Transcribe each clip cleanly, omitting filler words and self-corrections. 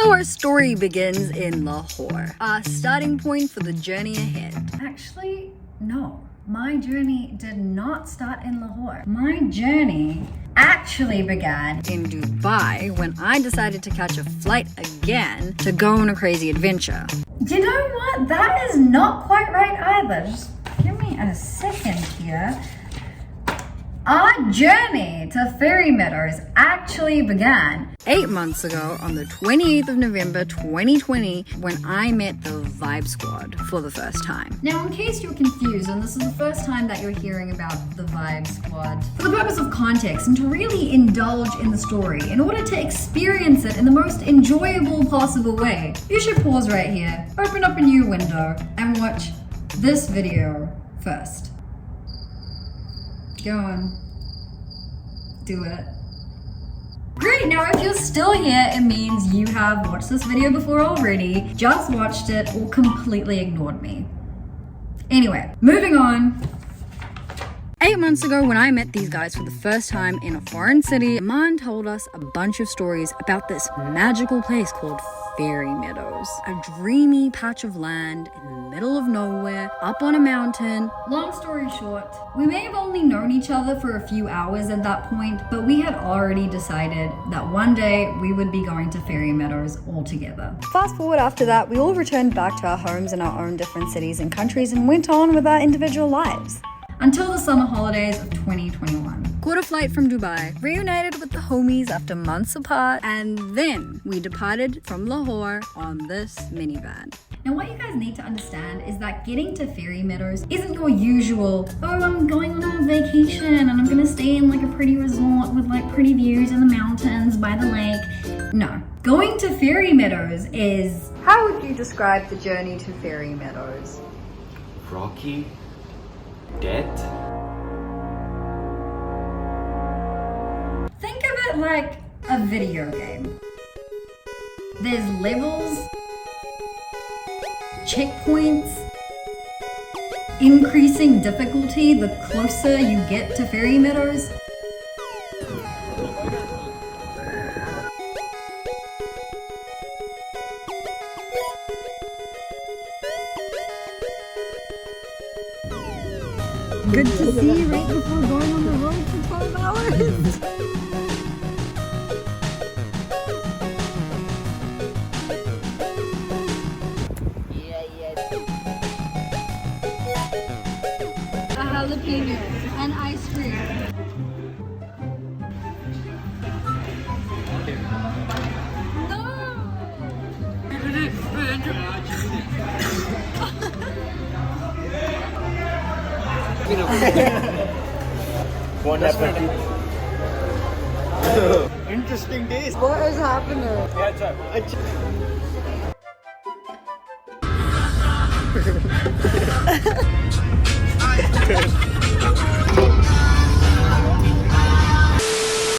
Our story begins in Lahore, our starting point for the journey ahead. Actually, no. My journey did not start in Lahore. My journey actually began In Dubai, when I decided to catch a flight again to go on a crazy adventure. You know what? That is not quite right either. Just give me a second here. Our journey to Fairy Meadows actually began 8 months ago on the 28th of November 2020 when I met the Vibe Squad for the first time. Now, in case you're confused, and this is the first time that you're hearing about the Vibe Squad, for the purpose of context and to really indulge in the story, in order to experience it in the most enjoyable possible way, you should pause right here, open up a new window, and watch this video first. Go on. Do it. Great, now if you're still here, it means you have watched this video before already, just watched it, or completely ignored me. Anyway, moving on. 8 months ago when I met these guys for the first time in a foreign city, Man told us a bunch of stories about this magical place called Fairy Meadows. A dreamy patch of land in the middle of nowhere, up on a mountain. Long story short, we may have only known each other for a few hours at that point, but we had already decided that one day we would be going to Fairy Meadows all together. Fast forward after that, we all returned back to our homes in our own different cities and countries and went on with our individual lives. Until the summer holidays of 2021. Caught a flight from Dubai, reunited with the homies after months apart, and then we departed from Lahore on this minivan. Now what you guys need to understand is that getting to Fairy Meadows isn't your usual, oh, I'm going on a vacation and I'm gonna stay in like a pretty resort with like pretty views in the mountains by the lake. No. Going to Fairy Meadows is... How would you describe the journey to Fairy Meadows? Rocky, death. Think of it like a video game. There's levels, checkpoints, increasing difficulty the closer you get to Fairy Meadows. Good to see you right before going on the road for 12 hours. A jalapeno and ice cream. What happened? Interesting days. What is happening?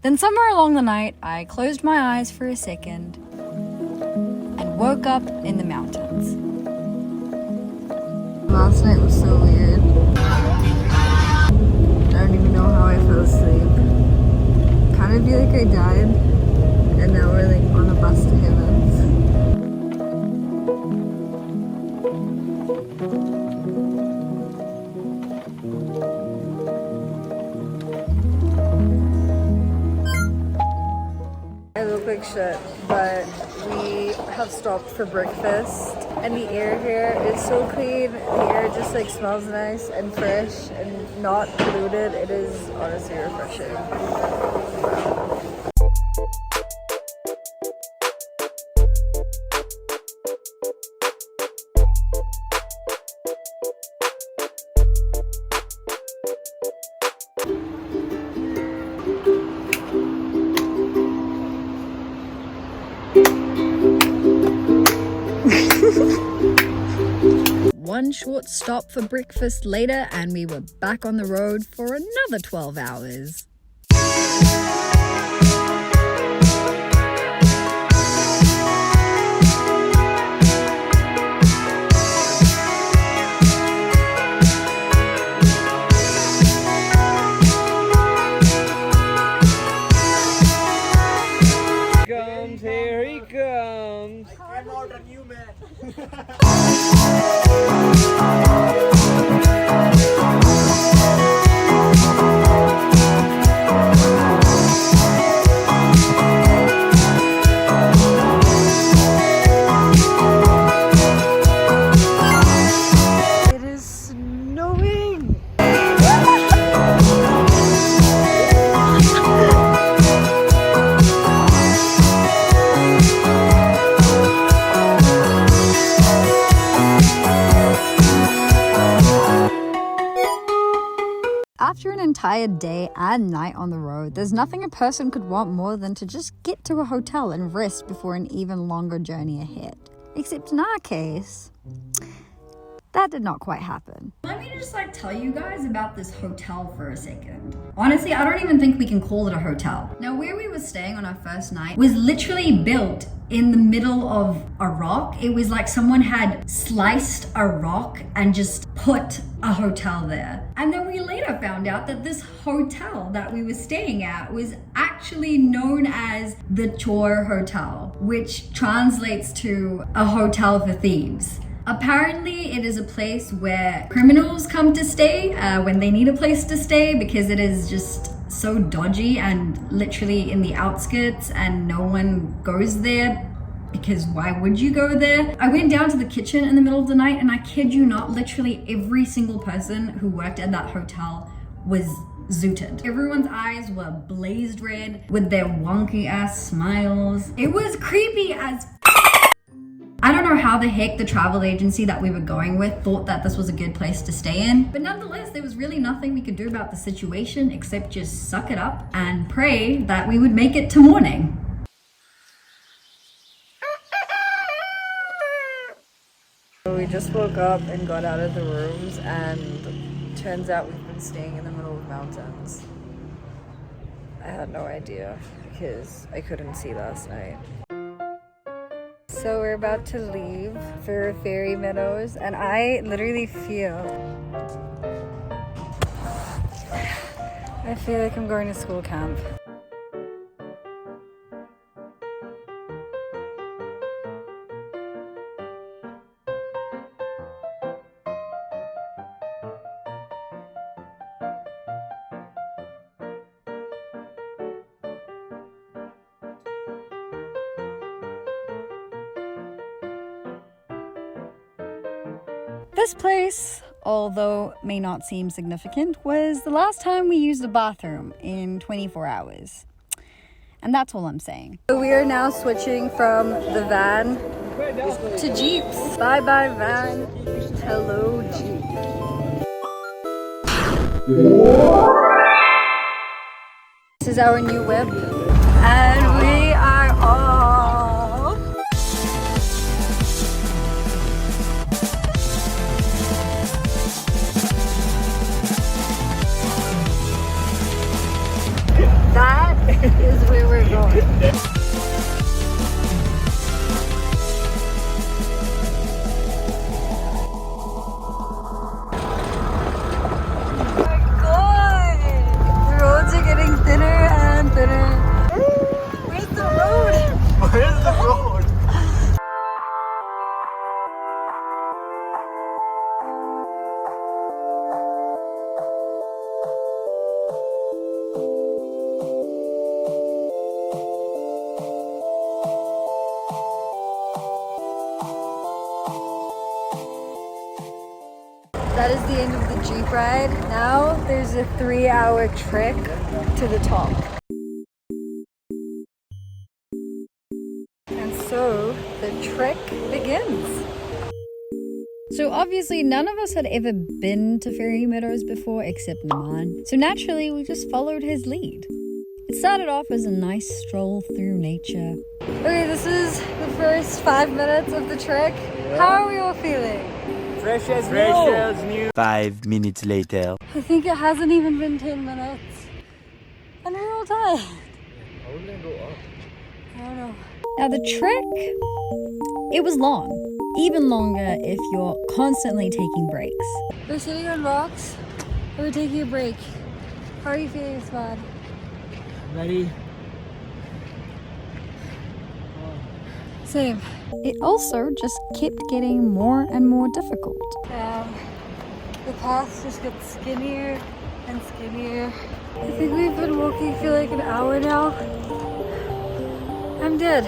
Then somewhere along the night, I closed my eyes for a second and woke up in the mountains. Last night was so weird. I don't even know how I fell asleep. Kind of feel like I died, and now we're like on a bus to heaven. I look like shit, but we have stopped for breakfast, and the air here is so clean. The air just like smells nice and fresh and not polluted. It is honestly refreshing. One short stop for breakfast later, and we were back on the road for another 12 hours. Here he comes. hard on you, man. It is snowing. After an entire day and night on the road, there's nothing a person could want more than to just get to a hotel and rest before an even longer journey ahead. Except in our case, that did not quite happen. Let me just tell you guys about this hotel for a second. Honestly, I don't even think we can call it a hotel. Now, where we were staying on our first night was literally built in the middle of a rock. It was like someone had sliced a rock and just put a hotel there. And then we later found out that this hotel that we were staying at was actually known as the Chor Hotel, which translates to a hotel for thieves. Apparently, it is a place where criminals come to stay when they need a place to stay because it is just so dodgy and literally in the outskirts and no one goes there because why would you go there? I went down to the kitchen in the middle of the night and I kid you not, literally every single person who worked at that hotel was zooted. Everyone's eyes were blazed red with their wonky ass smiles. It was creepy as I don't know how the heck the travel agency that we were going with thought that this was a good place to stay in, but nonetheless, there was really nothing we could do about the situation except just suck it up and pray that we would make it to morning. We just woke up and got out of the rooms, and turns out we've been staying in the middle of mountains. I had no idea because I couldn't see last night. So we're about to leave for Fairy Meadows, and I literally feel like I'm going to school camp. This place, although may not seem significant, was the last time we used a bathroom in 24 hours. And that's all I'm saying. So we are now switching from the van to Jeeps. Bye bye van. Hello Jeep. This is our new whip. And we are off. That is where we're going. Oh my god! The roads are getting thinner and thinner. Where's the road? Where's the road? That is the end of the Jeep ride. Now there's a 3-hour trek to the top. And so the trek begins. So obviously none of us had ever been to Fairy Meadows before except Naman. So naturally we just followed his lead. It started off as a nice stroll through nature. Okay, this is the first 5 minutes of the trek. How are we all feeling? Fresh as new. 5 minutes later. I think it hasn't even been 10 minutes. And we're all tired. How are we gonna go up? I don't know. Now the trek, it was long. Even longer if you're constantly taking breaks. We're sitting on rocks and we're taking a break. How are you feeling, Osman? Ready? Same. It also just kept getting more and more difficult. The path just gets skinnier and skinnier. I think we've been walking for like an hour now. I'm dead.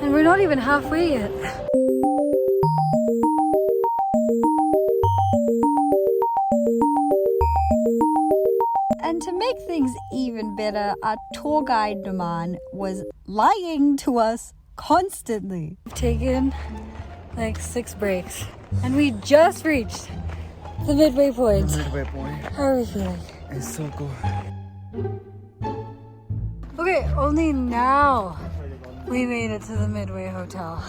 And we're not even halfway yet. And to make things even better, our tour guide Naman was lying to us constantly. We've taken like 6 breaks and we just reached the midway point. Midway point. How are we feeling? It's so cool. Okay, only now we made it to the Midway Hotel.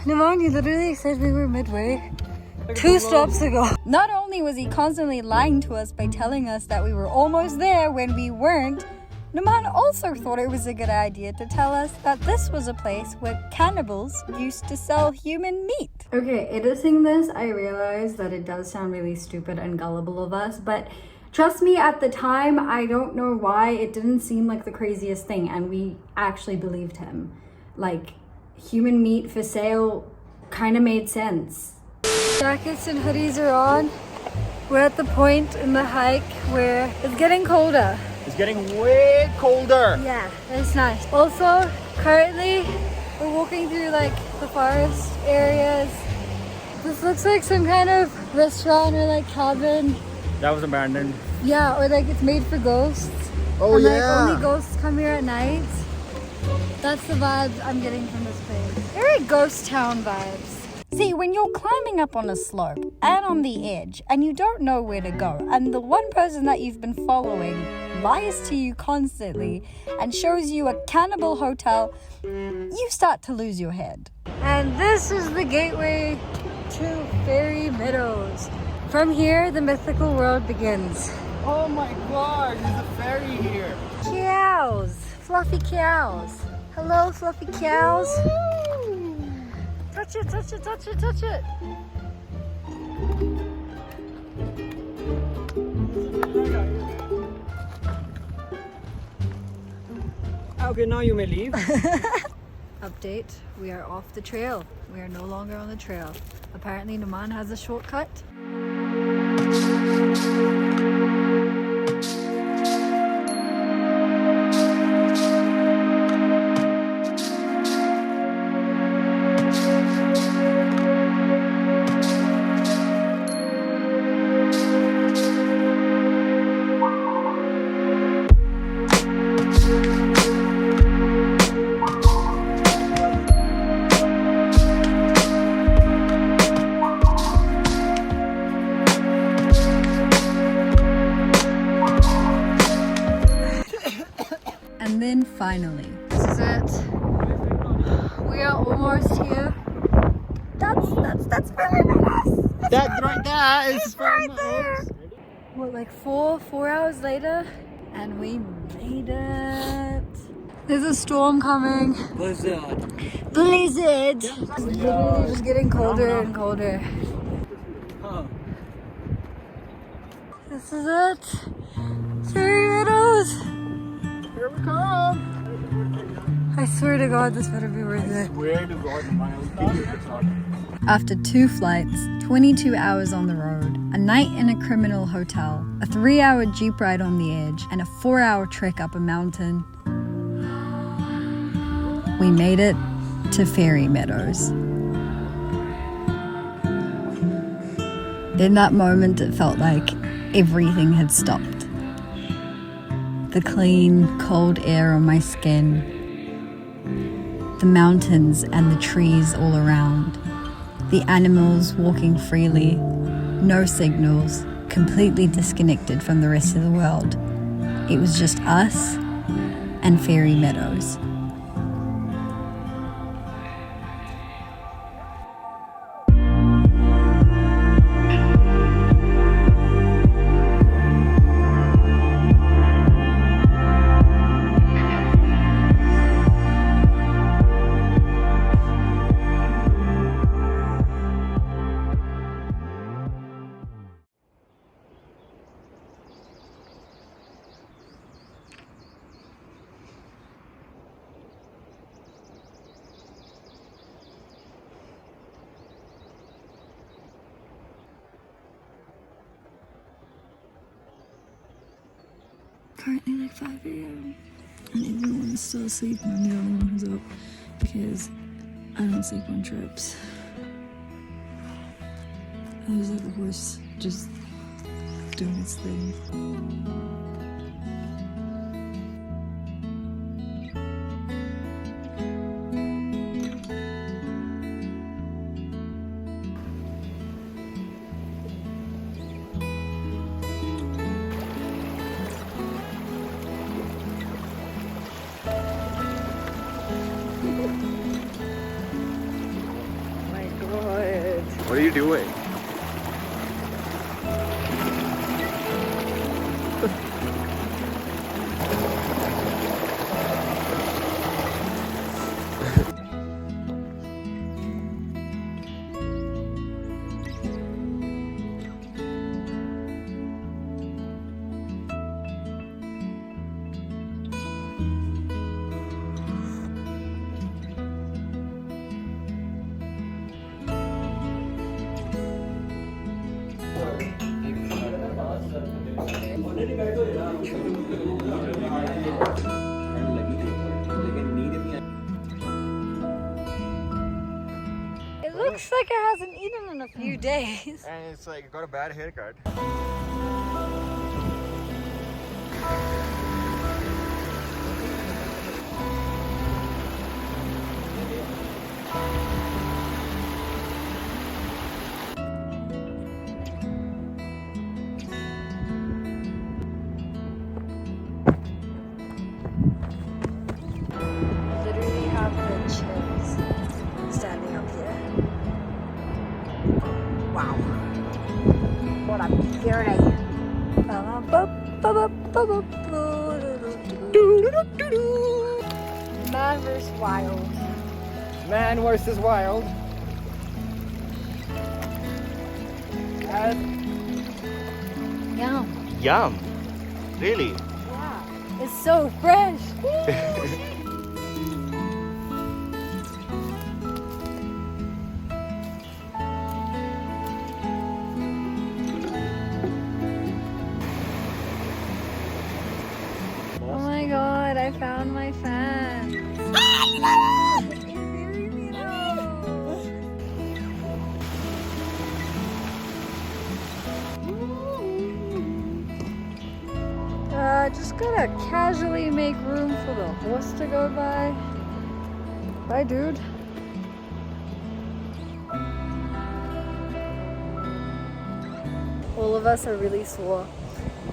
Naman, you literally said we were midway 2 stops ago. Not only was he constantly lying to us by telling us that we were almost there when we weren't, Naman also thought it was a good idea to tell us that this was a place where cannibals used to sell human meat. Okay, editing this, I realized that it does sound really stupid and gullible of us, but trust me, at the time, I don't know why, it didn't seem like the craziest thing, and we actually believed him. Like, human meat for sale kind of made sense. Jackets and hoodies are on. We're at the point in the hike where it's getting colder. It's getting way colder. Yeah, it's nice. Also, currently, we're walking through like the forest areas. This looks like some kind of restaurant or like cabin. That was abandoned. Yeah, or like it's made for ghosts. Oh, and, yeah. Like only ghosts come here at night. That's the vibes I'm getting from this place. Very ghost town vibes. See, when you're climbing up on a slope and on the edge and you don't know where to go, and the one person that you've been following lies to you constantly and shows you a cannibal hotel, you start to lose your head. And this is the gateway to Fairy Meadows. From here, the mythical world begins. Oh my god, there's a ferry here. Cows, fluffy cows. Hello, fluffy cows. Touch it, touch it, touch it, touch it. Okay, now you may leave. Update, we are off the trail. We are no longer on the trail. Apparently Naman has a shortcut. And then finally, This is it. We are almost here. that's very nice. That right there is right there. What, like four hours later? And we made it. There's a storm coming. Blizzard. Blizzard! It's literally just getting colder and colder. Huh. This is it. Fairy Meadows! Here we come. I swear to God, this better be worth it. Where to God, After 2 flights, 22 hours on the road, a night in a criminal hotel, a 3-hour jeep ride on the edge, and a 4-hour trek up a mountain, we made it to Fairy Meadows. In that moment, it felt like everything had stopped. The clean, cold air on my skin, the mountains and the trees all around, the animals walking freely, no signals, completely disconnected from the rest of the world. It was just us and Fairy Meadows. currently like 5 a.m. and everyone's still asleep and I'm the only one who's up because I don't sleep on trips. I was like a horse just doing its thing. What are you doing? It looks like it hasn't eaten in a few days. And it's like, got a bad haircut. Literally have the chills standing up here. Wow. What a beauty. Man vs. wild. Man versus wild. Yum. Yum. Really? Yeah. It's so fresh. Oh my god, I found my fan. Just gotta casually make room for the horse to go by. Bye, dude. All of us are really sore.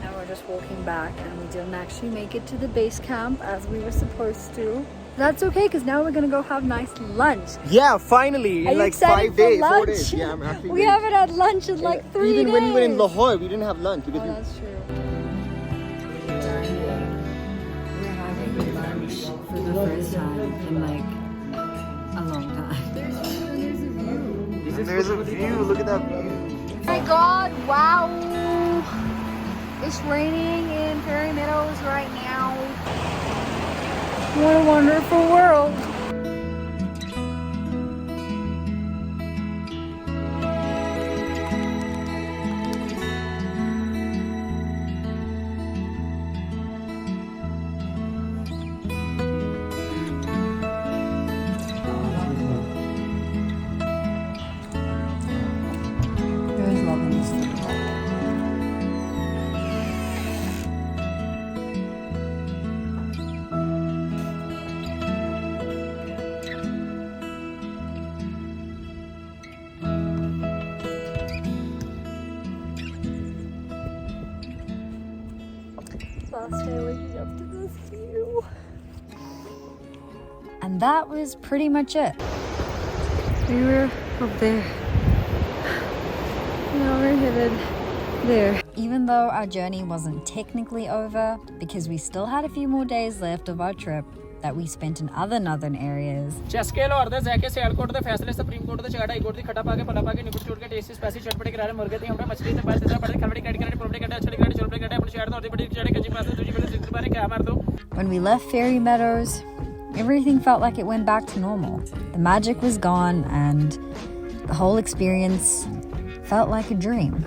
And we're just walking back and we didn't actually make it to the base camp as we were supposed to. That's okay because now we're gonna go have nice lunch. Yeah, finally. Are In you like excited 5 days, for 4 lunch? days. Yeah, I'm actually. We haven't had lunch in like 3 days. Even when we were in Lahore, we didn't have lunch because Oh, that's true. We're having lunch for the first time in like a long time. there's a view. Look at that view. Oh my god, wow! It's raining in Fairy Meadows right now. What a wonderful world! There's love in this food. Last day waking up to this view. And that was pretty much it. We were up there. Now we're headed there. Even though our journey wasn't technically over, because we still had a few more days left of our trip that we spent in other northern areas. चस्केल और दे जैके cell court दे फैसले supreme court दे चढ़ाई court दी खटा पाके पला पाके निपट चोट के tasty spicy चटपटे करारे मुर्गे दी हमरा मछली ते पास तेरा बड़े खलबड़ी काट के प्रोबड़े काटे अच्छे काटे चोलपड़े काटे अपने शहर दे और दी बड़ी चढ़े कजी पास दूसरी बड़े जिंदगी बारे क्या मार दो. When we left Fairy Meadows, everything felt like it went back to normal. The magic was gone and the whole experience felt like a dream.